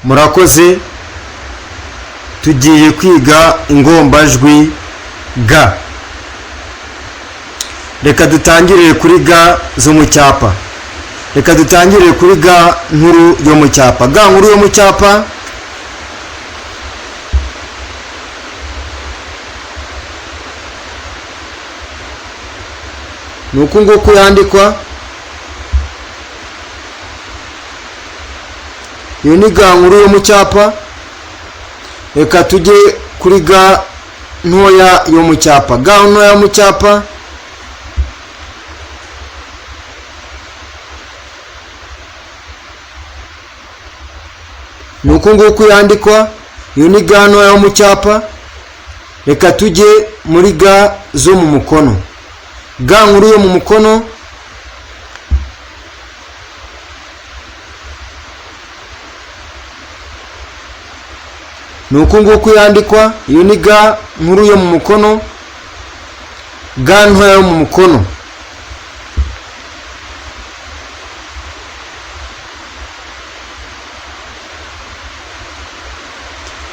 murakoze. Tugiye kwiga ingombajwi ga. Reka dutangire kuri ga zo mu cyapa. Reka dutangire kuri ga nkuru yo mu cyapa. Ga nkuru yo mu cyapa nuko nguko yandikwa. Iyo ni ga nkuru yo mu cyapa. Reka tujye kuri ga ntoya yo mu cyapa. Ga ntoya yo mu cyapa nuko nguko yandikwa. Iyo ni ga ntoya yo mu cyapa. Reka tujye muri ga zo mu mukono. Ga nkuru yo mu mukono nuko nguko yandikwa. Iyo ni ga nkuru yo mu mukono. Ga ntoya yo mu mukono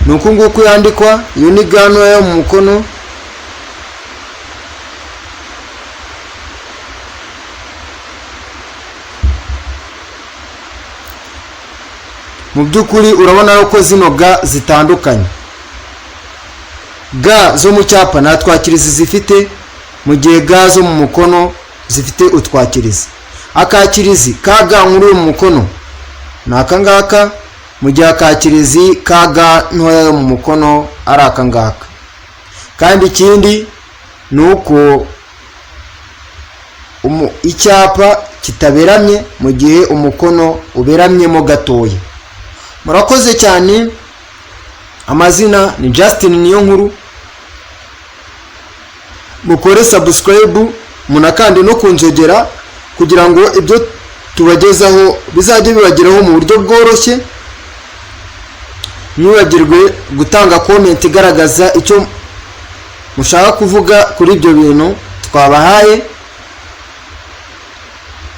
nuko nguko yandikwa. Iyo ni ga ntoya yo mu mukono. Mu by'ukuri urabona ko zino ga zitandukanye. Ga zo mu cyapa nta twakirizi zifite, mu gihe ga zo mu mukono zifite utwakirizi. Akakirizi ka ga nkuru yo mu mukono ni aka ngaka, mu gihe akakirizi ka ga ntoya yo mu mukono ari aka ngaka. Kandi ikindi ni uko icyapa kitaberamye mu gihe umukono uberamyemo gatoya. Murakoze cyane. Amazina ni Justin Niyonkuru. Mukore subscribe, munakande no kunzogera kugira ngo ibyo tubagezaho bizajye bibageraho mu buryo bworoshye. Mwibagirwe gutanga comment igaragaza icyo mushaka kuvuga kuri ibyo bintu twabahaye,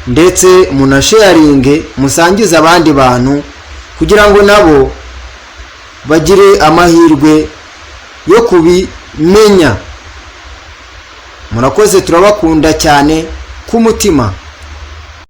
ndetse munasharinge, musangize abandi bantu kugira ngo nabo bagire amahirwe yo kubimenya. Murakoze, turabakunda cyane ku mutima.